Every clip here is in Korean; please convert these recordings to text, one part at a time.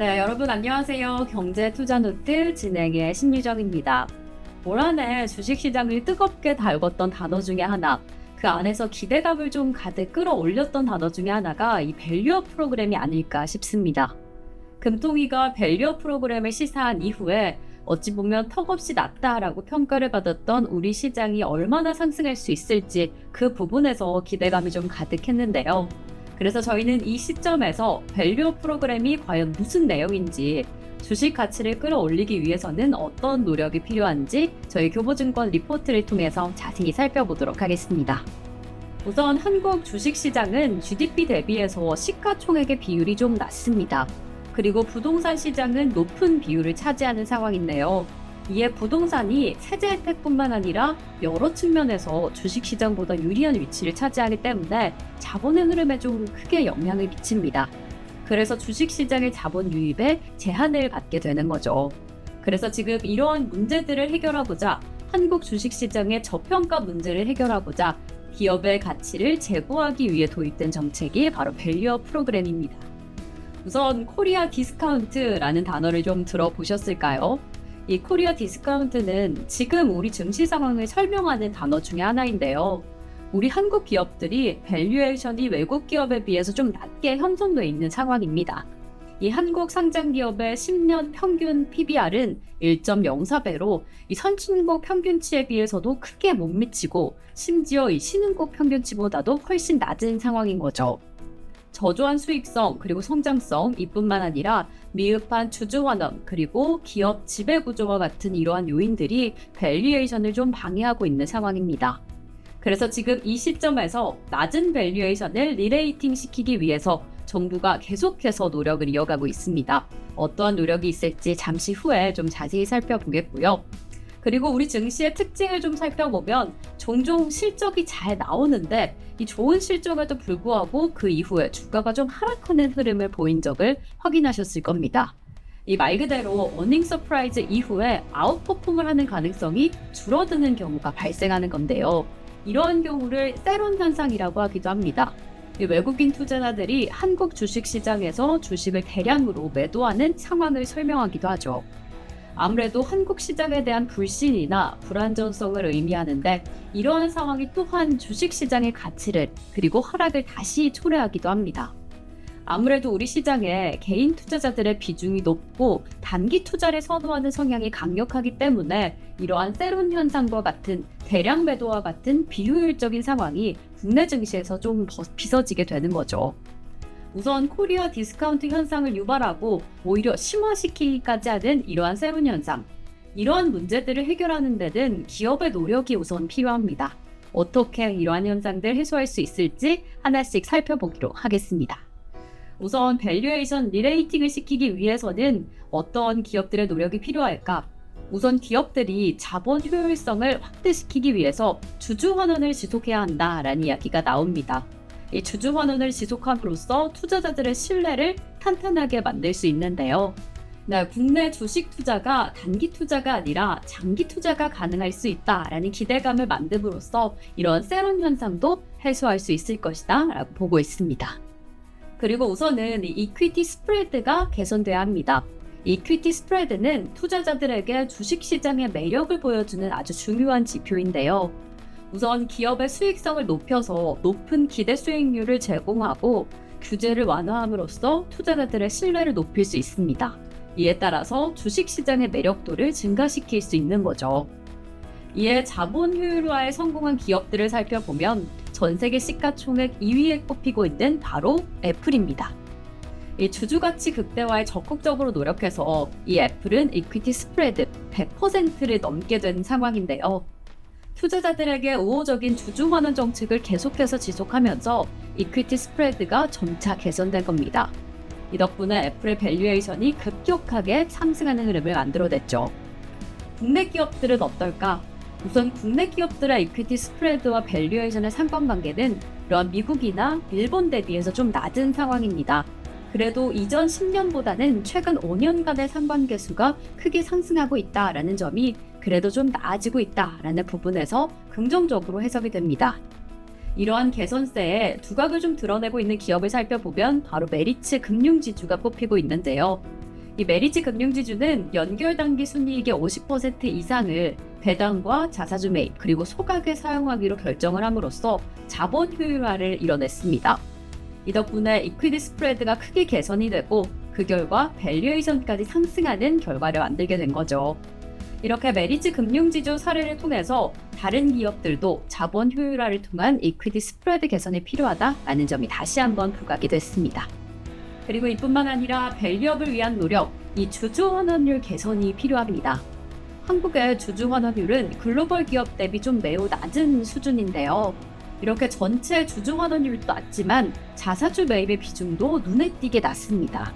네, 여러분 안녕하세요. 경제투자노트 진행의 신유정입니다. 올 한 해 주식시장을 뜨겁게 달궜던 단어 중에 하나, 그 안에서 기대감을 좀 가득 끌어올렸던 단어 중에 하나가 이 밸류업 프로그램이 아닐까 싶습니다. 금통위가 밸류업 프로그램을 시사한 이후에 어찌 보면 턱없이 낮다라고 평가를 받았던 우리 시장이 얼마나 상승할 수 있을지 그 부분에서 기대감이 좀 가득했는데요. 그래서 저희는 이 시점에서 밸류업 프로그램이 과연 무슨 내용인지, 주식 가치를 끌어올리기 위해서는 어떤 노력이 필요한지 저희 교보증권 리포트를 통해서 자세히 살펴보도록 하겠습니다. 우선 한국 주식시장은 GDP 대비해서 시가총액의 비율이 좀 낮습니다. 그리고 부동산 시장은 높은 비율을 차지하는 상황인데요. 이에 부동산이 세제 혜택뿐만 아니라 여러 측면에서 주식시장보다 유리한 위치를 차지하기 때문에 자본의 흐름에 좀 크게 영향을 미칩니다. 그래서 주식시장의 자본 유입에 제한을 받게 되는 거죠. 그래서 지금 이러한 문제들을 해결하고자, 한국 주식시장의 저평가 문제를 해결하고자 기업의 가치를 제고하기 위해 도입된 정책이 바로 밸류업 프로그램입니다. 우선 코리아 디스카운트라는 단어를 좀 들어보셨을까요? 이 코리아 디스카운트는 지금 우리 증시 상황을 설명하는 단어 중에 하나인데요. 우리 한국 기업들이 밸류에이션이 외국 기업에 비해서 좀 낮게 형성되어 있는 상황입니다. 이 한국 상장 기업의 10년 평균 PBR은 1.04배로 이 선진국 평균치에 비해서도 크게 못 미치고, 심지어 이 신흥국 평균치보다도 훨씬 낮은 상황인 거죠. 저조한 수익성 그리고 성장성 이뿐만 아니라 미흡한 주주환원 그리고 기업 지배구조와 같은 이러한 요인들이 밸류에이션을 좀 방해하고 있는 상황입니다. 그래서 지금 이 시점에서 낮은 밸류에이션을 리레이팅 시키기 위해서 정부가 계속해서 노력을 이어가고 있습니다. 어떠한 노력이 있을지 잠시 후에 좀 자세히 살펴보겠고요. 그리고 우리 증시의 특징을 좀 살펴보면 종종 실적이 잘 나오는데 이 좋은 실적에도 불구하고 그 이후에 주가가 좀 하락하는 흐름을 보인 적을 확인하셨을 겁니다. 이 말 그대로 어닝 서프라이즈 이후에 아웃퍼폼을 하는 가능성이 줄어드는 경우가 발생하는 건데요. 이러한 경우를 세론 현상이라고 하기도 합니다. 이 외국인 투자자들이 한국 주식시장에서 주식을 대량으로 매도하는 상황을 설명하기도 하죠. 아무래도 한국 시장에 대한 불신이나 불안정성을 의미하는데, 이러한 상황이 또한 주식시장의 가치를 그리고 하락을 다시 초래하기도 합니다. 아무래도 우리 시장에 개인 투자자들의 비중이 높고 단기 투자를 선호하는 성향이 강력하기 때문에 이러한 세론 현상과 같은 대량 매도와 같은 비효율적인 상황이 국내 증시에서 좀 빚어지게 되는 거죠. 우선 코리아 디스카운트 현상을 유발하고 오히려 심화시키기까지 하는 이러한 세론 현상, 이러한 문제들을 해결하는 데는 기업의 노력이 우선 필요합니다. 어떻게 이러한 현상들 해소할 수 있을지 하나씩 살펴보기로 하겠습니다. 우선 밸류에이션 리레이팅을 시키기 위해서는 어떤 기업들의 노력이 필요할까? 우선 기업들이 자본 효율성을 확대시키기 위해서 주주 환원을 지속해야 한다라는 이야기가 나옵니다. 이 주주 환원을 지속함으로써 투자자들의 신뢰를 탄탄하게 만들 수 있는데요. 네, 국내 주식 투자가 단기 투자가 아니라 장기 투자가 가능할 수 있다라는 기대감을 만듦으로써 이런 세론 현상도 해소할 수 있을 것이다 라고 보고 있습니다. 그리고 우선은 이퀴티 스프레드가 개선돼야 합니다. 이퀴티 스프레드는 투자자들에게 주식시장의 매력을 보여주는 아주 중요한 지표인데요. 우선 기업의 수익성을 높여서 높은 기대 수익률을 제공하고 규제를 완화함으로써 투자자들의 신뢰를 높일 수 있습니다. 이에 따라서 주식시장의 매력도를 증가시킬 수 있는 거죠. 이에 자본 효율화에 성공한 기업들을 살펴보면 전 세계 시가총액 2위에 꼽히고 있는 바로 애플입니다. 이 주주가치 극대화에 적극적으로 노력해서 이 애플은 이퀴티 스프레드 100%를 넘게 된 상황인데요. 투자자들에게 우호적인 주주 환원 정책을 계속해서 지속하면서 이퀴티 스프레드가 점차 개선된 겁니다. 이 덕분에 애플의 밸류에이션이 급격하게 상승하는 흐름을 만들어냈죠. 국내 기업들은 어떨까? 우선 국내 기업들의 이퀴티 스프레드와 밸류에이션의 상관관계는 이러한 미국이나 일본 대비해서 좀 낮은 상황입니다. 그래도 이전 10년보다는 최근 5년간의 상관계수가 크게 상승하고 있다라는 점이 그래도 좀 나아지고 있다라는 부분에서 긍정적으로 해석이 됩니다. 이러한 개선세에 두각을 좀 드러내고 있는 기업을 살펴보면 바로 메리츠 금융지주가 뽑히고 있는데요. 이 메리츠 금융지주는 연결단기 순이익의 50% 이상을 배당과 자사주 매입 그리고 소각에 사용하기로 결정을 함으로써 자본 효율화를 이뤄냈습니다. 이 덕분에 이퀴티 스프레드가 크게 개선이 되고 그 결과 밸류에이션까지 상승하는 결과를 만들게 된 거죠. 이렇게 메리츠 금융지주 사례를 통해서 다른 기업들도 자본 효율화를 통한 이퀴티 스프레드 개선이 필요하다라는 점이 다시 한번 부각이 됐습니다. 그리고 이뿐만 아니라 밸류업을 위한 노력, 이 주주 환원율 개선이 필요합니다. 한국의 주주 환원율은 글로벌 기업 대비 좀 매우 낮은 수준인데요. 이렇게 전체 주주 환원율도 낮지만 자사주 매입의 비중도 눈에 띄게 낮습니다.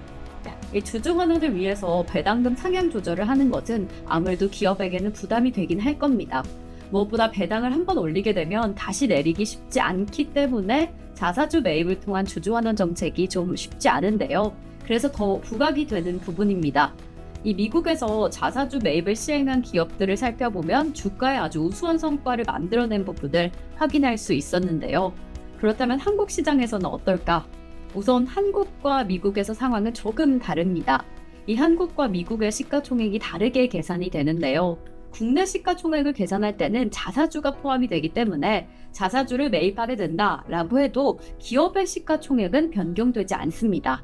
이 주주 환원을 위해서 배당금 상향 조절을 하는 것은 아무래도 기업에게는 부담이 되긴 할 겁니다. 무엇보다 배당을 한번 올리게 되면 다시 내리기 쉽지 않기 때문에 자사주 매입을 통한 주주 환원 정책이 좀 쉽지 않은데요. 그래서 더 부각이 되는 부분입니다. 이 미국에서 자사주 매입을 시행한 기업들을 살펴보면 주가에 아주 우수한 성과를 만들어낸 부분을 확인할 수 있었는데요. 그렇다면 한국 시장에서는 어떨까? 우선 한국과 미국에서 상황은 조금 다릅니다. 이 한국과 미국의 시가총액이 다르게 계산이 되는데요. 국내 시가총액을 계산할 때는 자사주가 포함이 되기 때문에 자사주를 매입하게 된다라고 해도 기업의 시가총액은 변경되지 않습니다.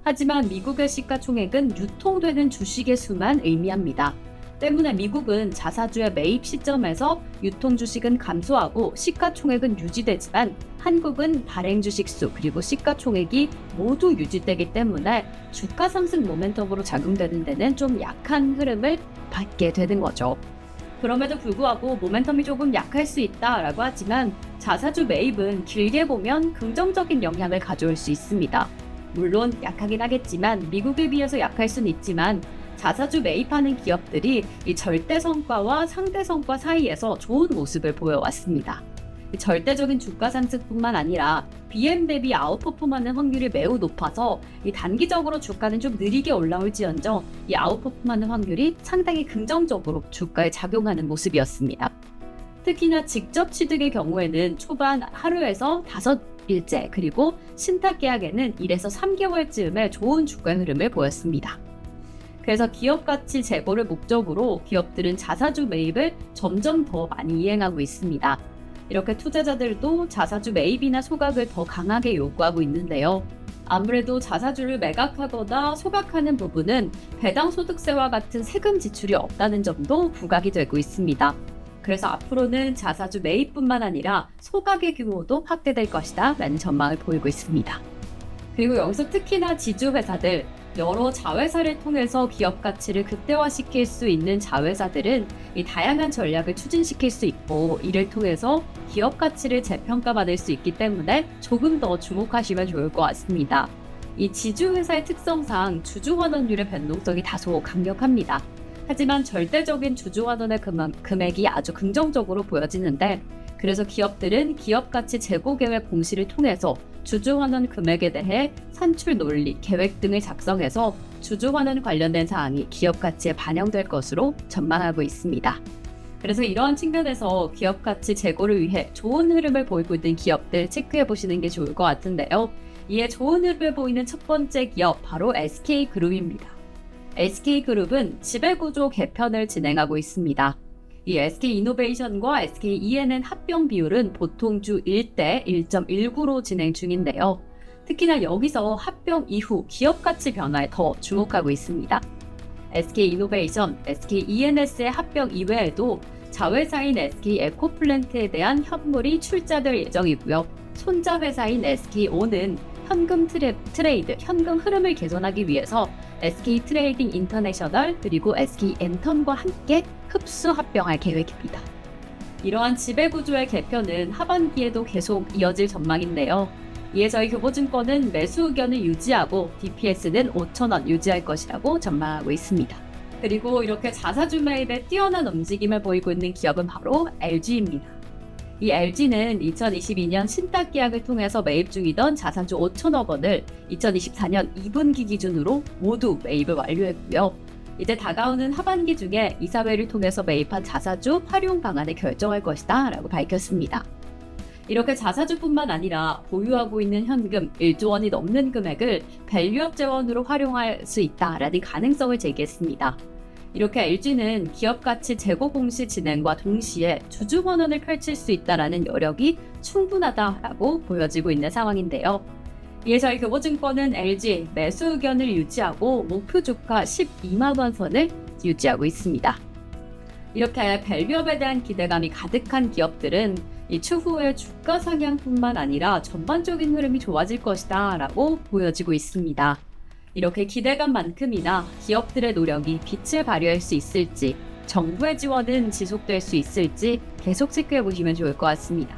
하지만 미국의 시가총액은 유통되는 주식의 수만 의미합니다. 때문에 미국은 자사주의 매입 시점에서 유통 주식은 감소하고 시가총액은 유지되지만 한국은 발행 주식 수 그리고 시가총액이 모두 유지되기 때문에 주가 상승 모멘텀으로 작용되는 데는 좀 약한 흐름을 받게 되는 거죠. 그럼에도 불구하고 모멘텀이 조금 약할 수 있다라고 하지만 자사주 매입은 길게 보면 긍정적인 영향을 가져올 수 있습니다. 물론 약하긴 하겠지만 미국에 비해서 약할 수는 있지만 자사주 매입하는 기업들이 이 절대 성과와 상대 성과 사이에서 좋은 모습을 보여왔습니다. 절대적인 주가 상승뿐만 아니라 BM 대비 아웃퍼폼하는 확률이 매우 높아서 이 단기적으로 주가는 좀 느리게 올라올지언정 이 아웃퍼폼하는 확률이 상당히 긍정적으로 주가에 작용하는 모습이었습니다. 특히나 직접 취득의 경우에는 초반 하루에서 5일째 그리고 신탁 계약에는 1에서 3개월쯤에 좋은 주가 흐름을 보였습니다. 그래서 기업 가치 제고를 목적으로 기업들은 자사주 매입을 점점 더 많이 이행하고 있습니다. 이렇게 투자자들도 자사주 매입이나 소각을 더 강하게 요구하고 있는데요. 아무래도 자사주를 매각하거나 소각하는 부분은 배당소득세와 같은 세금 지출이 없다는 점도 부각이 되고 있습니다. 그래서 앞으로는 자사주 매입뿐만 아니라 소각의 규모도 확대될 것이다 라는 전망을 보이고 있습니다. 그리고 여기서 특히나 지주회사들, 여러 자회사를 통해서 기업 가치를 극대화시킬 수 있는 자회사들은 이 다양한 전략을 추진시킬 수 있고 이를 통해서 기업 가치를 재평가받을 수 있기 때문에 조금 더 주목하시면 좋을 것 같습니다. 이 지주회사의 특성상 주주환원율의 변동성이 다소 강력합니다. 하지만 절대적인 주주환원의 금액이 아주 긍정적으로 보여지는데 그래서 기업들은 기업 가치 재고 계획 공시를 통해서 주주환원 금액에 대해 산출 논리, 계획 등을 작성해서 주주환원 관련된 사항이 기업 가치에 반영될 것으로 전망하고 있습니다. 그래서 이러한 측면에서 기업 가치 재고를 위해 좋은 흐름을 보이고 있는 기업들 체크해 보시는 게 좋을 것 같은데요. 이에 좋은 흐름을 보이는 첫 번째 기업 바로 SK그룹입니다. SK그룹은 지배구조 개편을 진행하고 있습니다. 이 SK이노베이션과 SKENN 합병 비율은 보통 주 1대 1.19로 진행 중인데요. 특히나 여기서 합병 이후 기업 가치 변화에 더 주목하고 있습니다. SK이노베이션, SKENS의 합병 이외에도 자회사인 SK에코플랜트에 대한 현물이 출자될 예정이고요. 손자회사인 SKO는 현금 트레이드, 현금 흐름을 개선하기 위해서 SK트레이딩 인터내셔널 그리고 SK엔턴과 함께 흡수 합병할 계획입니다. 이러한 지배구조의 개편은 하반기에도 계속 이어질 전망인데요. 이에 저희 교보증권은 매수 의견을 유지하고 DPS는 5,000원 유지할 것이라고 전망하고 있습니다. 그리고 이렇게 자사주 매입에 뛰어난 움직임을 보이고 있는 기업은 바로 LG입니다. 이 LG는 2022년 신탁 계약을 통해서 매입 중이던 자사주 5천억 원을 2024년 2분기 기준으로 모두 매입을 완료했고요. 이제 다가오는 하반기 중에 이사회를 통해서 매입한 자사주 활용 방안을 결정할 것이다 라고 밝혔습니다. 이렇게 자사주뿐만 아니라 보유하고 있는 현금 1조 원이 넘는 금액을 밸류업 재원으로 활용할 수 있다라는 가능성을 제기했습니다. 이렇게 LG는 기업 가치 재고 공시 진행과 동시에 주주 번원을 펼칠 수 있다라는 여력이 충분하다라고 보여지고 있는 상황인데요. 이에 저희 교보증권은 LG 매수 의견을 유지하고 목표 주가 12만 원 선을 유지하고 있습니다. 이렇게 밸류업에 대한 기대감이 가득한 기업들은 이 추후에 주가 상향뿐만 아니라 전반적인 흐름이 좋아질 것이다 라고 보여지고 있습니다. 이렇게 기대감만큼이나 기업들의 노력이 빛을 발휘할 수 있을지, 정부의 지원은 지속될 수 있을지 계속 체크해 보시면 좋을 것 같습니다.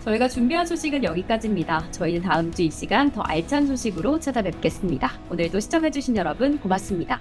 저희가 준비한 소식은 여기까지입니다. 저희는 다음 주 이 시간 더 알찬 소식으로 찾아뵙겠습니다. 오늘도 시청해주신 여러분 고맙습니다.